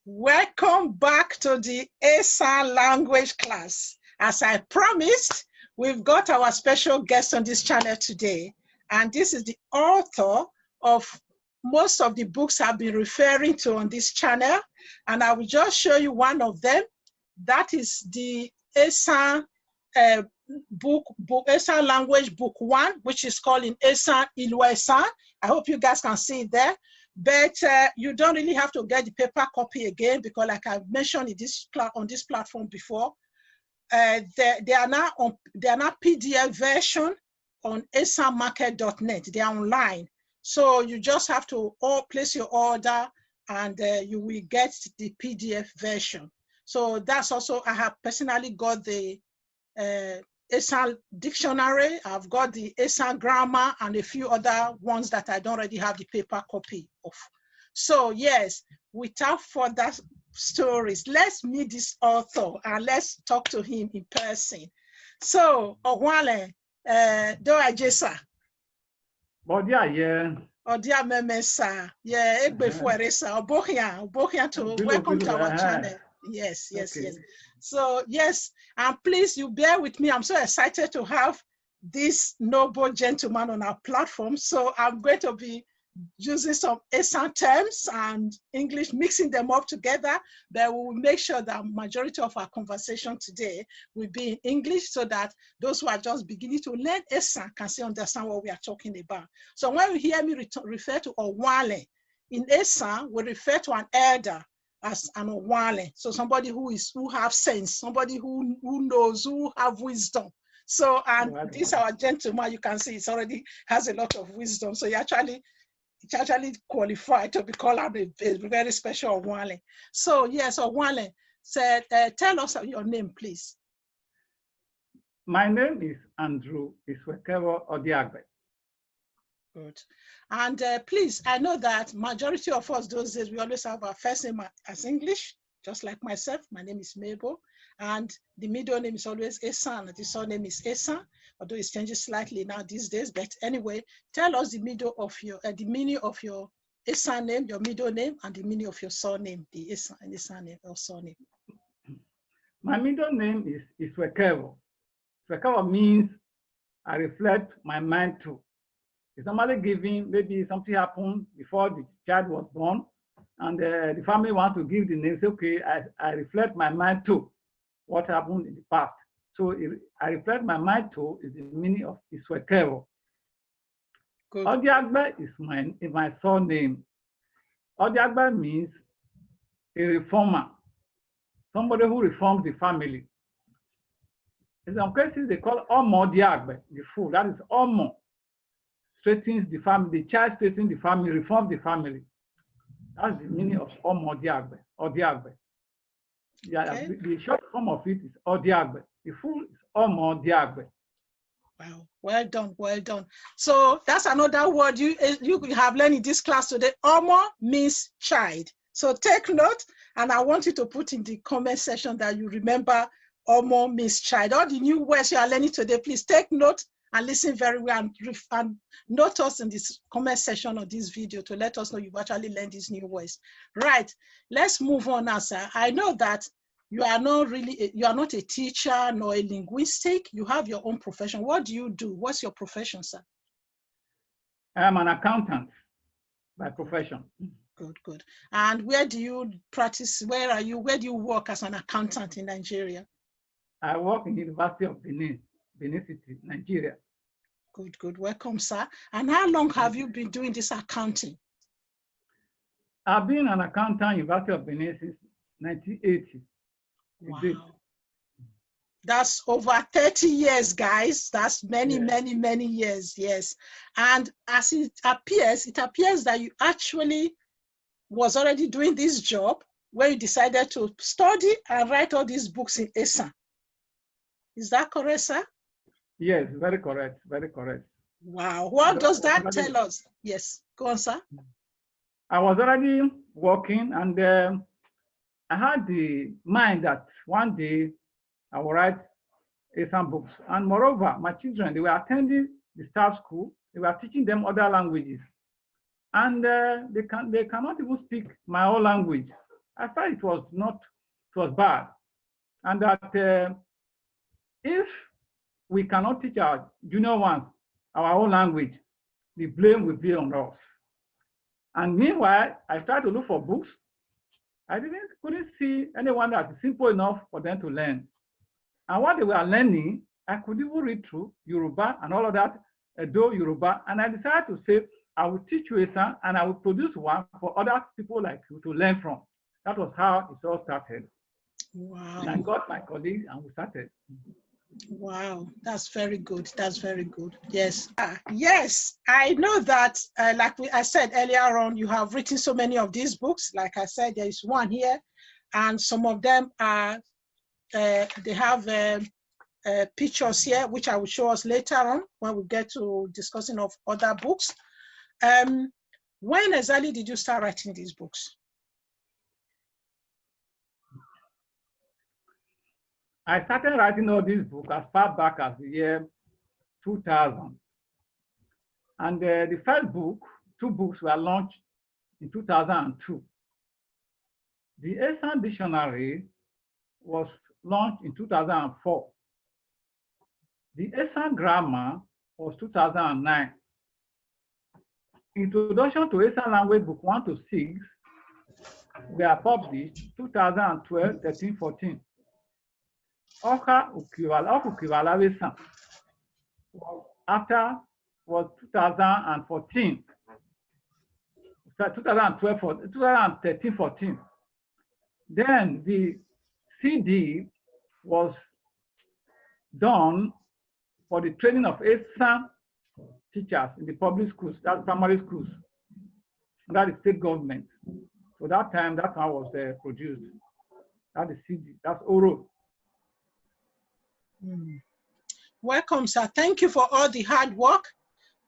Welcome back to the Esan language class. As I promised, we've got our special guest on this channel today, and this is the author of most of the books I've been referring to on this channel, and I will just show you one of them. That is the Esan Esan Language Book 1, which is called in Esan Esan. I hope you guys can see it there. But you don't really have to get the paper copy again, because like I mentioned on this platform before, they are now PDF version on esanmarket.net. They are online. So you just have to place your order, and you will get the PDF version. So that's also, I have personally got the Esan dictionary, I've got the Esan grammar, and a few other ones that I don't already have the paper copy of. So yes, without further stories, let's meet this author and let's talk to him in person. So, Owale, Odiagbe. Odiagbe, sir. Yeah, welcome to our channel. Yes. So yes, and please, you bear with me. I'm so excited to have this noble gentleman on our platform. So I'm going to be using some Esan terms and English, mixing them up together. But we will make sure that majority of our conversation today will be in English, so that those who are just beginning to learn Esan can still understand what we are talking about. So when you hear me refer to Owale, in Esan, we refer to an elder as an Owale, so somebody who have sense, somebody who knows, who have wisdom. So, and this our gentleman, you can see, it already has a lot of wisdom. So he actually qualified to be called a very special Owale. So yes, Owale said, tell us your name, please. My name is Andrew Isuekebhor Odiagbe. Good. And please, I know that majority of us those days, we always have our first name as English, just like myself. My name is Mabel, and the middle name is always Esan. The surname is Esan, although it changes slightly now these days. But anyway, tell us the middle of your, the meaning of your Esan name, your middle name, and the meaning of your surname, the Esan name or surname. My middle name is Isuekebhor. Isuekebhor means I reflect my mind to. It's normally given, maybe something happened before the child was born, and the family wants to give the name. Say, okay, I reflect my mind to what happened in the past. So I reflect my mind to is the meaning of Isuekebhor. Odiagbe is my surname. Odiagbe means a reformer, somebody who reforms the family. In some cases, they call Omo Odiagbe, the fool. That is Omo. Straightens the family, the child straightens the family, reforms the family. That's the meaning of Omo Odiagbe. Yeah, okay. The short form of it is Odiagbe. The full is Omo Odiagbe. Wow, well done, well done. So that's another word you have learned in this class today. Omo means child. So take note, and I want you to put in the comment section that you remember Omo means child. All the new words you are learning today, please take note and listen very well, and note us in this comment section of this video to let us know you've actually learned these new words. Right, let's move on now, sir. I know that you are not a teacher nor a linguistic. You have your own profession. What do you do? What's your profession, sir? I'm an accountant by profession. Good. And where do you practice? Where do you work as an accountant in Nigeria? I work in the University of Benin City, Nigeria. Good. Welcome, sir. And how long have you been doing this accounting? I've been an accountant in University of Benin since 1980. Wow. That's over 30 years, guys. That's many years, yes. And as it appears that you actually was already doing this job when you decided to study and write all these books in Esan. Is that correct, sir? Yes, very correct, very correct. Wow, what does that tell us? Yes, go on, sir. I was already working, and I had the mind that one day I will write Esan books. And moreover, my children, they were attending the staff school, they were teaching them other languages. And they cannot even speak my own language. I felt it was bad. And that if we cannot teach our junior ones our own language, the blame will be on us. And meanwhile, I started to look for books. I couldn't see anyone that is simple enough for them to learn. And what they were learning, I could even read through Yoruba and all of that, Edo Yoruba. And I decided to say, I will teach you Esan, and I will produce one for other people like you to learn from. That was how it all started. Wow. And I got my colleagues and we started. Wow, that's very good. That's very good. Yes. Yes, I know that, like I said earlier on, you have written so many of these books. Like I said, there is one here, and some of them are, they have pictures here, which I will show us later on when we get to discussing of other books. When exactly did you start writing these books? I started writing all these books as far back as the year 2000. And the first book, 2 books were launched in 2002. The Esan Dictionary was launched in 2004. The Esan Grammar was 2009. Introduction to Esan Language Book 1 to 6 were published 2012, 13, 14. Akhemokhan after was 2014, 2012, 2013, 14. Then the CD was done for the training of Esan teachers in the public schools, that's primary schools, that is state government. So that time, that one was produced. That is CD, that's oral. Welcome, sir. Thank you for all the hard work.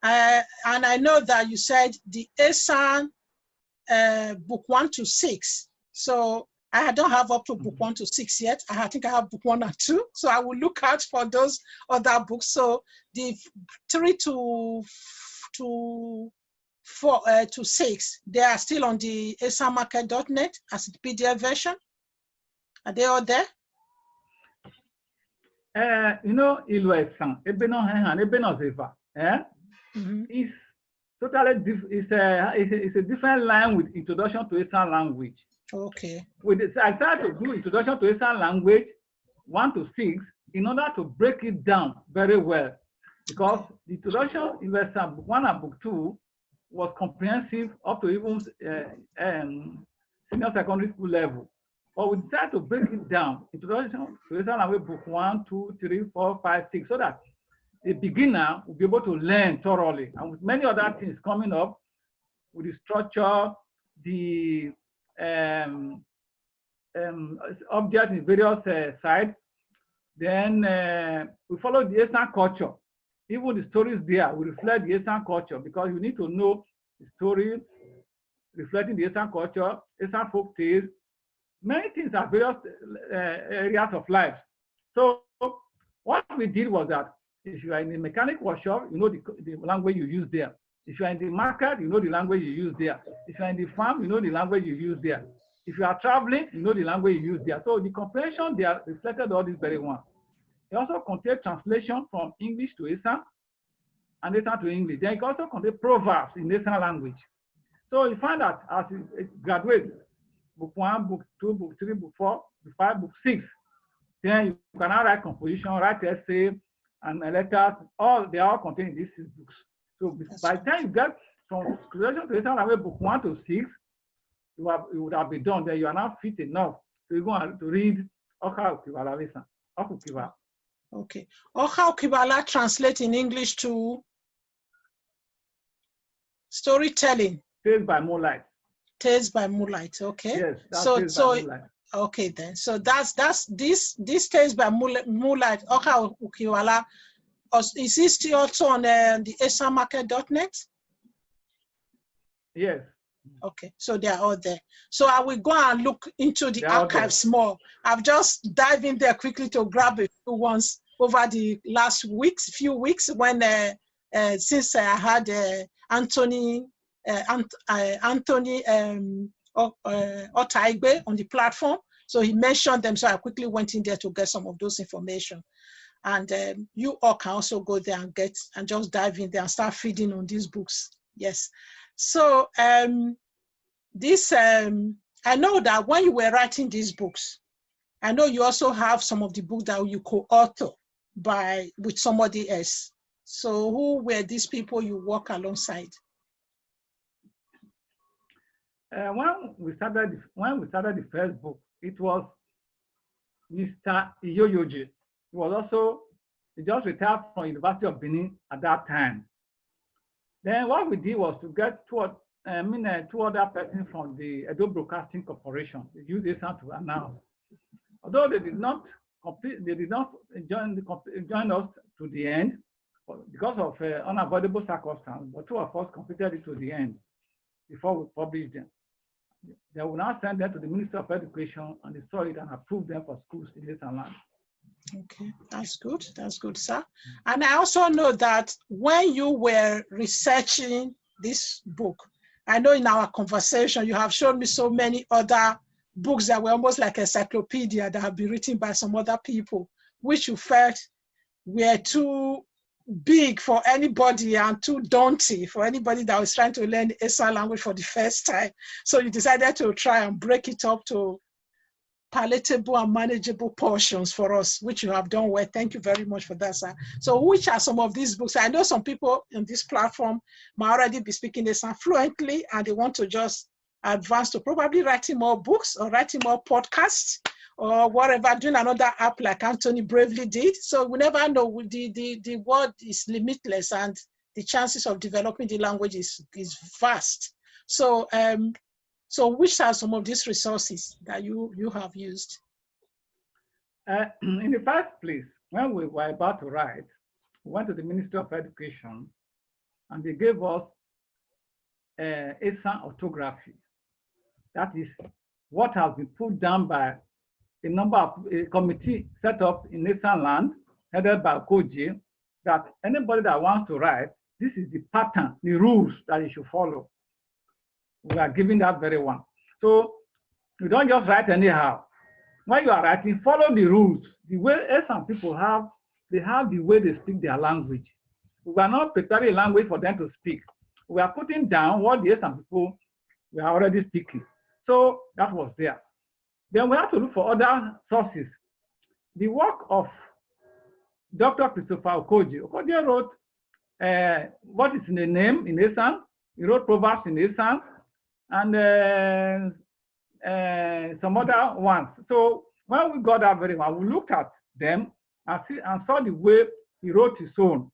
And I know that you said the Esan book 1 to 6. So I don't have up to book 1 to 6 yet. I think I have book 1 and 2. So I will look out for those other books. So the 3 to 4 to 6, they are still on the esanmarket.net as the PDF version. Are they all there? You know, Esan, is totally it's a different line with introduction to Esan language. Okay. I started to do introduction to Esan language 1 to 6 in order to break it down very well, because the introduction in Esan book 1 and book 2 was comprehensive up to even senior secondary school level. But we decided to break it down, introduction to Esan language book 1, 2, 3, 4, 5, 6, so that the beginner will be able to learn thoroughly. And with many other things coming up, with the structure, the objects in various sides, then we follow the Esan culture. Even the stories there will reflect the Esan culture, because you need to know the stories reflecting the Esan culture, Esan folk tales. Many things are various areas of life. So what we did was that if you are in the mechanic workshop, you know the language you use there. If you are in the market, you know the language you use there. If you are in the farm, you know the language you use there. If you are traveling, you know the language you use there. So the comprehension there reflected all this very well. It also contains translation from English to Esan and Esan to English. Then it also contains proverbs in Esan language. So you find that as you graduate, book 1, book 2, book 3, book 4, book 5, book 6, then you can now write composition, write essay, and letters. They are all contained in these 6 books. So by the time you get from creation to Esan language book 1 to 6, you would have been done. Then you are now fit enough to go on to read Akhemokhan. Okay. Akhemokhan translate in English to storytelling. Tales by Moonlight. Tales by Moonlight. Okay. Yes. That's by Moonlight. Okay then. So that's this Tales by Moonlight. Akhemokhan. Is this still also on the esanmarket.net? Yes. Okay, so they are all there. So I will go and look into the archives more. I've just dived in there quickly to grab a few ones over the last few weeks when since I had Anthony Odiagbe on the platform. So he mentioned them. So I quickly went in there to get some of those information. And you all can also go there and just dive in there and start feeding on these books. Yes. So I know that when you were writing these books, I know you also have some of the books that you co-author with somebody else. So who were these people you work alongside? When we started the first book, it was Mr. Iyoyoji. He just retired from University of Benin at that time. Then what we did was to get two other persons from the Edo Broadcasting Corporation. They used Esan to announce. Although they did not join us to the end because of unavoidable circumstances, but two of us completed it to the end before we published them. They will now send them to the Ministry of Education, and they saw it and approved them for schools in Esan land. Okay, that's good. That's good, sir. And I also know that when you were researching this book, I know in our conversation, you have shown me so many other books that were almost like encyclopedia that have been written by some other people, which you felt were too big for anybody and too daunting for anybody that was trying to learn the Esan language for the first time. So you decided to try and break it up to palatable and manageable portions for us, which you have done well. Thank you very much for that, sir. So which are some of these books? I know some people on this platform might already be speaking Esan fluently and they want to just advance to probably writing more books or writing more podcasts or whatever, doing another app like Anthony bravely did. So we never know. The world is limitless and the chances of developing the language is vast. So so which are some of these resources that you have used? In the first place, when we were about to write, we went to the Ministry of Education and they gave us Esan Orthography. That is what has been put down by a committee set up in Esan land, headed by Koji, that anybody that wants to write, this is the pattern, the rules that you should follow. We are giving that very one. So you don't just write anyhow. When you are writing, follow the rules. The way Esan people have, they have the way they speak their language. We are not preparing a language for them to speak. We are putting down what the Esan people were already speaking. So that was there. Then we have to look for other sources. The work of Dr. Christopher Okoji. Okoji wrote what is in the name in Esan. He wrote Proverbs in Esan and some other ones. So when we got that very well, we looked at them and saw the way he wrote his own.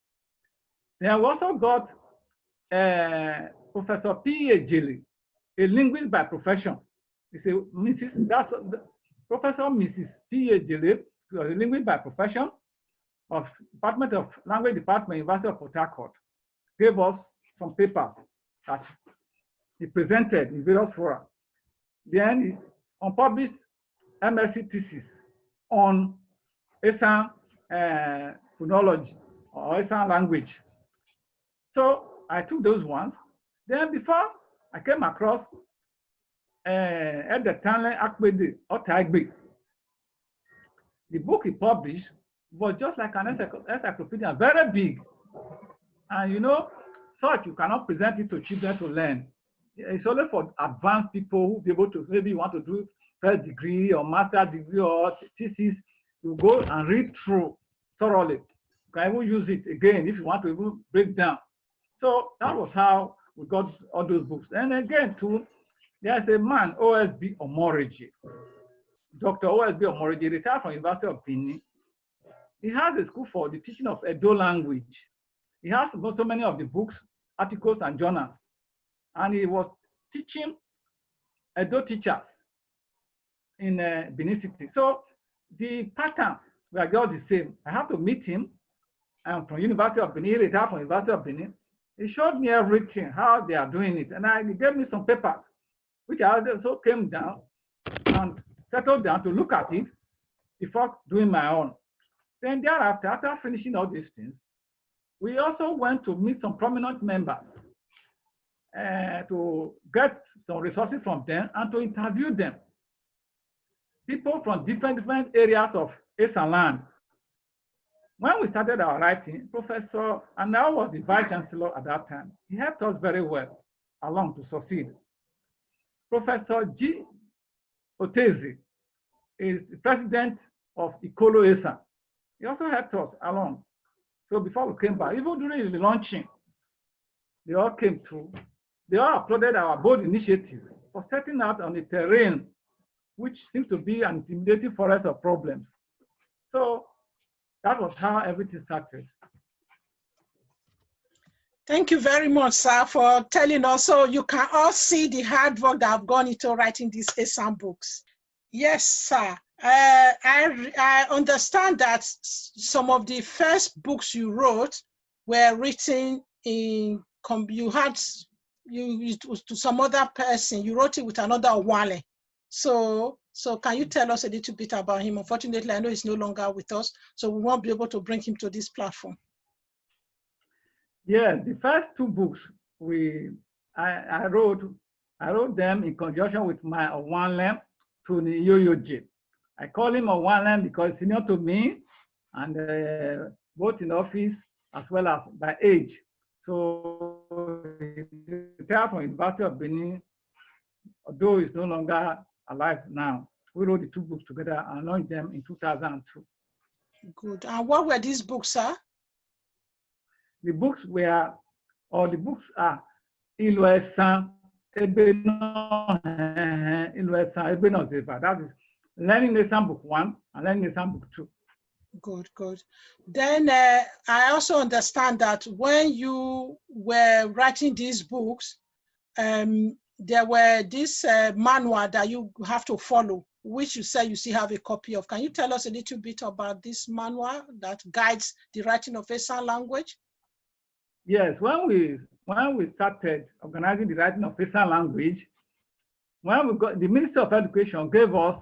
Then we also got Professor P.A. Jilly, a linguist by profession. Professor Mrs. P.A. Jilly, a linguist by profession of Department of Language Department, University of Port Harcourt, gave us some papers that he presented in various fora. Then he unpublished MSc thesis on Esan phonology or Esan language. So I took those ones. Then before I came across Esan Odiagbe. The book he published was just like an encyclopedia, very big. And you know, such you cannot present it to children to learn. It's only for advanced people who be able to, maybe want to do first degree or master degree or thesis. You go and read through thoroughly. You can even use it again if you want to even break down. So that was how we got all those books. And again, too, there's a man, OSB Omoriji, Dr. OSB Omoriji, retired from University of Benin. He has a school for the teaching of Edo language. He has so many of the books, articles, and journals. And he was teaching Edo teachers in Benin City. So the patterns were just the same. I have to meet him. I'm from University of Benin, he retired from University of Benin. He showed me everything, how they are doing it. And he gave me some papers, which I also came down and settled down to look at it before doing my own. Then thereafter, after finishing all these things, we also went to meet some prominent members to get some resources from them and to interview them. People from different areas of Esan land. When we started our writing, Professor, and I was the Vice Chancellor at that time, he helped us very well along to succeed. Professor G. Otezi is the president of Esan. He also helped us along. So before we came back, even during the launching, they all came through. They all applauded our bold initiative for setting out on the terrain, which seems to be an intimidating forest of problems. So that was how everything started. Thank you very much, sir, for telling us. So you can all see the hard work that I've gone into writing these Esan books. Yes, sir. I understand that some of the first books you wrote were written in, it was to some other person. You wrote it with another Wale. So can you tell us a little bit about him? Unfortunately, I know he's no longer with us, so we won't be able to bring him to this platform. Yeah, the first two books I wrote them in conjunction with my Owanle Tony Yoyoje. I call him Owanle because he's senior to me, and both in office as well as by age. So he retired from University of Benin, although he's no longer alive now. We wrote the two books together and launched them in 2002. Good. And what were these books, sir? The books are Esan that is Learning Esan Book 1 and Learning Esan Book 2. Good, good. Then I also understand that when you were writing these books, there were this manual that you have to follow, which you say you still have a copy of. Can you tell us a little bit about this manual that guides the writing of Esan language? Yes, when we started organizing the writing of Esan language, the Minister of Education gave us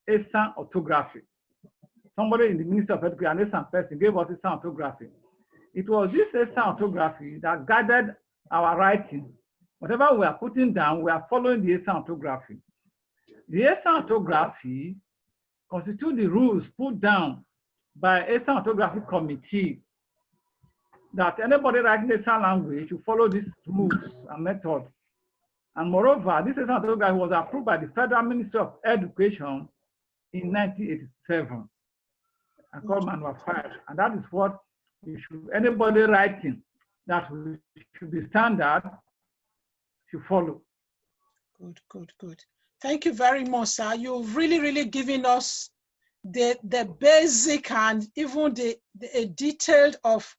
Esan Orthography. Somebody in the Ministry of Education, an Esan person, gave us Esan Orthography. It was this Esan Orthography that guided our writing. Whatever we are putting down, we are following the Esan Orthography. The Esan Orthography constitutes the rules put down by Esan Orthography Committee that anybody writing Esan language should follow these rules and methods. And moreover, this Esan Orthography was approved by the Federal Ministry of Education in 1987. I call Manual 5, and that is what anybody writing that should be standard should follow. Good, good, good. Thank you very much, sir. You've really given us the basic and even the detailed of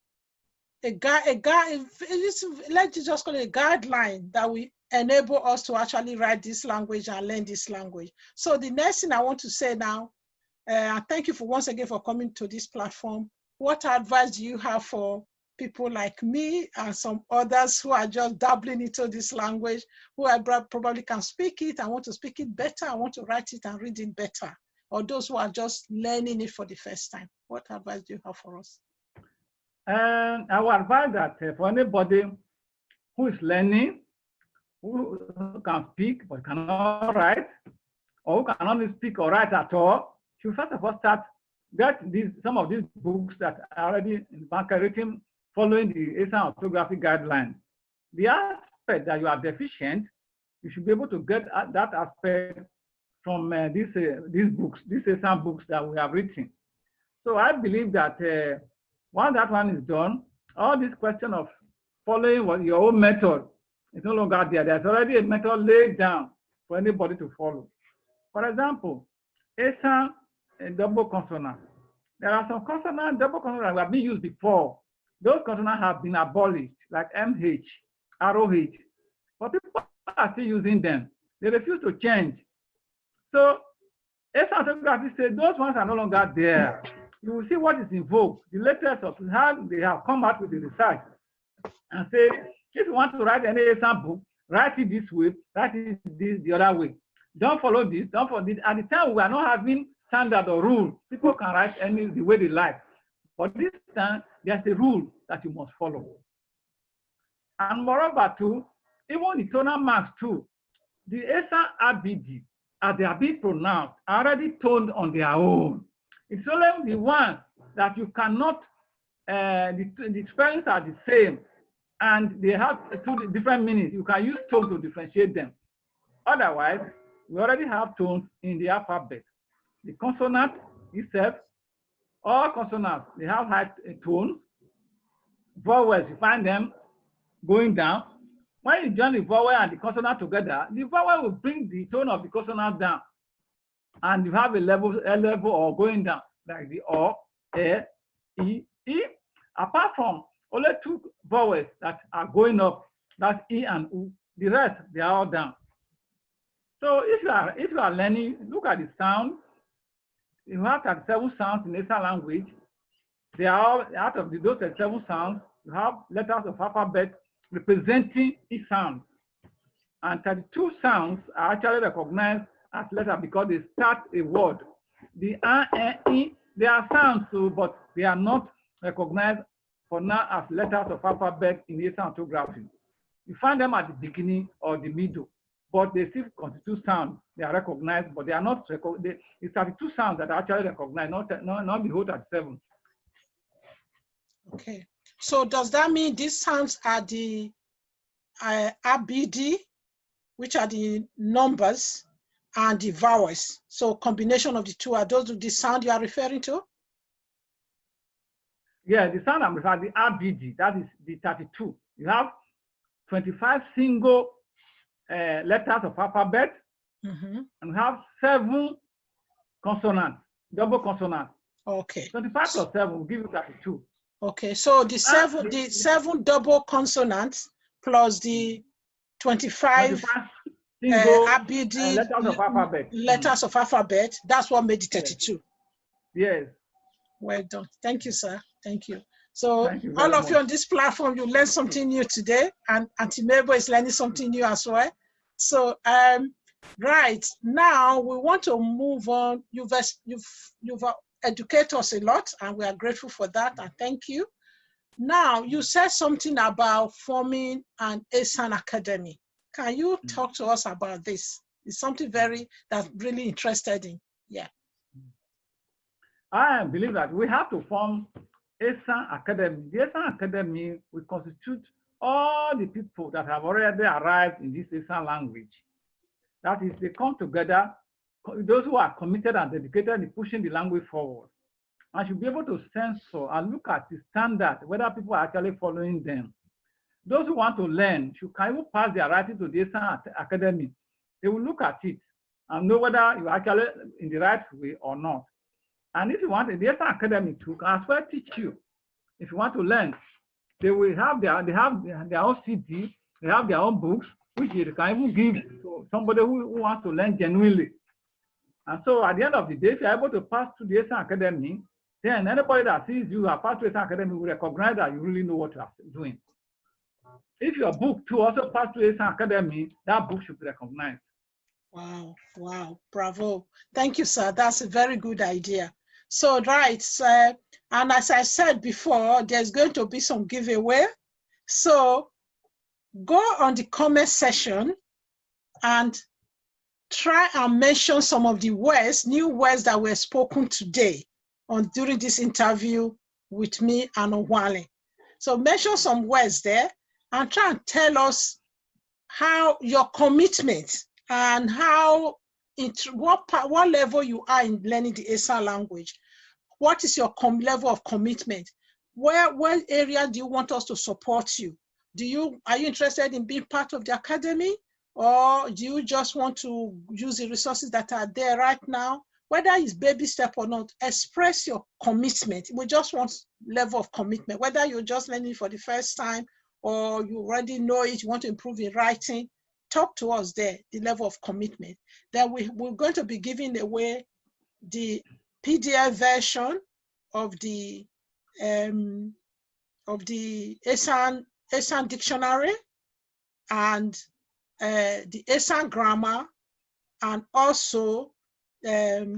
let's just call it a guideline that will enable us to actually write this language and learn this language. So the next thing I want to say now, thank you once again for coming to this platform. What advice do you have for people like me and some others who are just dabbling into this language, who probably can speak it, I want to speak it better, I want to write it and read it better, or those who are just learning it for the first time? What advice do you have for us? I would advise that for anybody who is learning, who can speak but cannot write, or who cannot speak or write at all, should first of all get some of these books that are already in market written following the Esan Orthography guideline. The aspect that you are deficient, you should be able to get that aspect from these books, these Esan books that we have written. So I believe that once that one is done, all this question of following your own method is no longer there. There's already a method laid down for anybody to follow. For example, Esan double consonant. There are some consonant, double consonant that have been used before. Those consonants have been abolished, like MH, ROH. But people are still using them. They refuse to change. So Esan Orthography says those ones are no longer there. You will see what is invoked, the latest of how they have come out with the research, and say, if you want to write any Esan book, write it this way, write it the other way. Don't follow this, don't follow this. At the time, we are not having standard or rule. People can write the way they like. But this time, there's a rule that you must follow. And moreover, too, even the tonal marks, too, the Esan RBG, as they are being pronounced, are already toned on their own. It's only the ones that you cannot, the spellings are the same, and they have two different meanings. You can use tone to differentiate them. Otherwise, we already have tones in the alphabet. The consonant itself, all consonants, they have high tones. Vowels, you find them going down. When you join the vowel and the consonant together, the vowel will bring the tone of the consonant down. And you have a level or going down, like the O, E, E. Apart from only two vowels that are going up, that's E and U. The rest, they are all down. So if you are learning, look at the sound. You have 37 sounds in Esan language. They are all, out of those 37 sounds, you have letters of alphabet representing each sound. And 32 sounds are actually recognized as letters because they start a word. The A, E, they are sounds too, but they are not recognized for now as letters of alphabet in Esan orthography. You find them at the beginning or the middle, but they still constitute sounds. They are recognized, but they are not recognized. It's 32 sounds that are actually recognized, not the whole 37. Okay. So does that mean these sounds are the RBD, which are the numbers, and the vowels? So combination of the two, are those the sound you are referring to? Yeah, the sound I'm referring to, the RBD, that is the 32. You have 25 single letters of alphabet, and you have 7 consonants, double consonants. Okay. 25 plus 7 will give you 32. Okay, so the seven double consonants plus the 25 single RBD letters of alphabet. Letters of alphabet. That's what made the 32. Yes. Well done. Thank you, sir. Thank you. So all of you on this platform, you learned something new today, and Auntie Mabel is learning something new as well. So right now we want to move on. You've educated us a lot, and we are grateful for that, and thank you. Now, you said something about forming an Esan Academy. Can you talk to us about this? It's something that's really interested in. Yeah. I believe that we have to form Esan Academy. The Esan Academy will constitute all the people that have already arrived in this Esan language. That is, they come together, those who are committed and dedicated in pushing the language forward. And should be able to censor and look at the standard, whether people are actually following them. Those who want to learn should kind of pass their writing to the Esan Academy. They will look at it and know whether you are actually in the right way or not. And if you want, the Esan Academy to as well teach you. If you want to learn, they will have their own CD, they have their own books, which they can even give to somebody who wants to learn genuinely. And so at the end of the day, if you're able to pass through the Esan Academy, then anybody that sees you have passed through the Esan Academy will recognize that you really know what you are doing. If your book too also passed through the Esan Academy, that book should be recognized. Wow, wow, bravo. Thank you, sir. That's a very good idea. So, right, sir, and as I said before, there's going to be some giveaway. So go on the comment section and try and mention some of the words, new words that were spoken today during this interview with me and Onwale. So mention some words there and try and tell us how your commitment and how what level you are in learning the Esan language. What is your level of commitment? What area do you want us to support you? Are you interested in being part of the academy, or do you just want to use the resources that are there right now? Whether it's baby step or not, express your commitment. We just want level of commitment, whether you're just learning for the first time or you already know it, you want to improve in writing, talk to us there, the level of commitment. Then we're going to be giving away the PDF version of the Esan dictionary and the Esan grammar, and also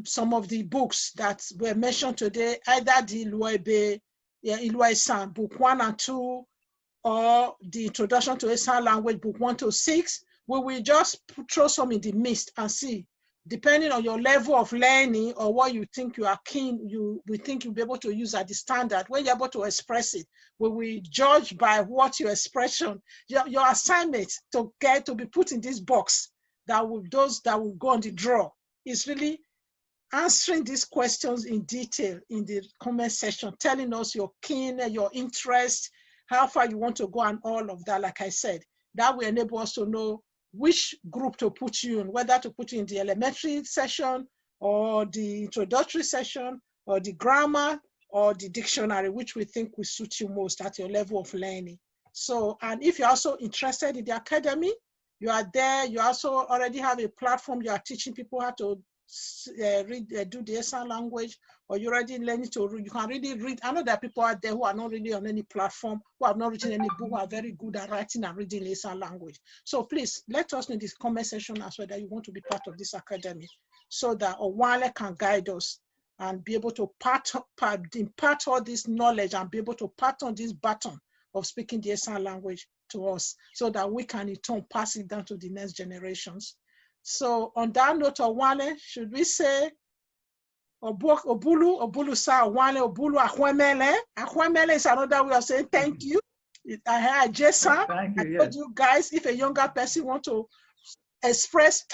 some of the books that were mentioned today, either the Esan book 1 and 2, or the Introduction to Esan Language book 1 to 6, We will just throw some in the midst and see, depending on your level of learning or what you think you are keen, we think you'll be able to use at the standard. When you're able to express it, we will judge by what your expression, your assignment to get to be put in this box, that will, those that will go on the draw, is really answering these questions in detail in the comment section, telling us your keen, your interest, how far you want to go, and all of that. Like I said, that will enable us to know which group to put you in, whether to put you in the elementary session or the introductory session or the grammar or the dictionary, which we think will suit you most at your level of learning. So, and if you're also interested in the academy, you are there, you also already have a platform, you are teaching people how to do the Esan language, or you're already learning to read, you can really read. I know there are people out there who are not really on any platform, who have not written any book, who are very good at writing and reading Esan language. So please let us know in this comment section as well that you want to be part of this academy, so that Owale can guide us and be able to impart all this knowledge and be able to pass on this baton of speaking the Esan language to us, so that we can in turn pass it down to the next generations. So on that note, Owale, should we say Obulu sa Owale, Obulu Akhemokhan? Akhemokhan is another way of saying thank you. I told you guys, if a younger person want to express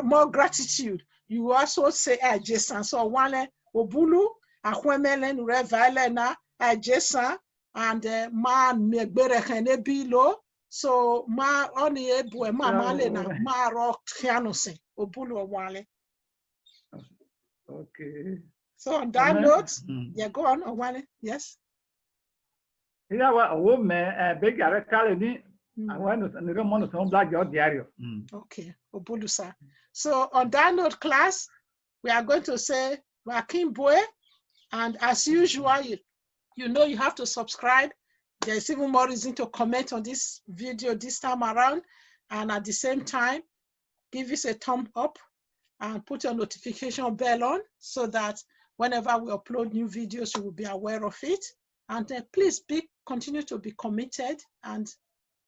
more gratitude, you also say Jason. So Owale, Obulu Akhemokhan, Revale na Jason, and man megbere bilo. So ma oni ebu ma male na ma rock kianose Obulu Owale. Okay. So on that note, yeah, go on, Owale. Yes. Yeah, well, woman, big ni. Okay, Obulu sir. So on that note, class, we are going to say Wakimboe, and as usual, you know you have to subscribe. There's even more reason to comment on this video this time around, and at the same time, give us a thumb up and put your notification bell on, so that whenever we upload new videos, you will be aware of it. And please continue to be committed and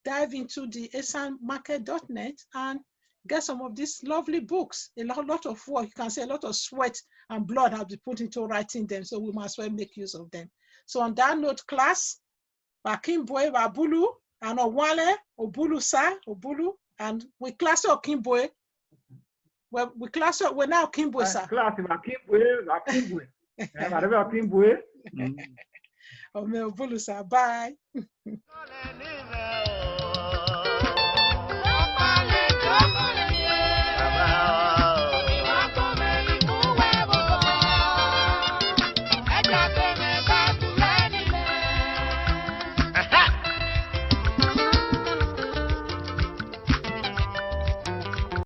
dive into the esanmarket.net and get some of these lovely books. A lot of work, you can say a lot of sweat and blood have been put into writing them, so we must well make use of them. So on that note, class, Wakimboe, Wabulu, and Owale, Obulu sa, Obulu, and we class Okimboe. Well, we class we're now Okimboe sa. Class Wakimboe. Wakimboe. Obulu sa, bye.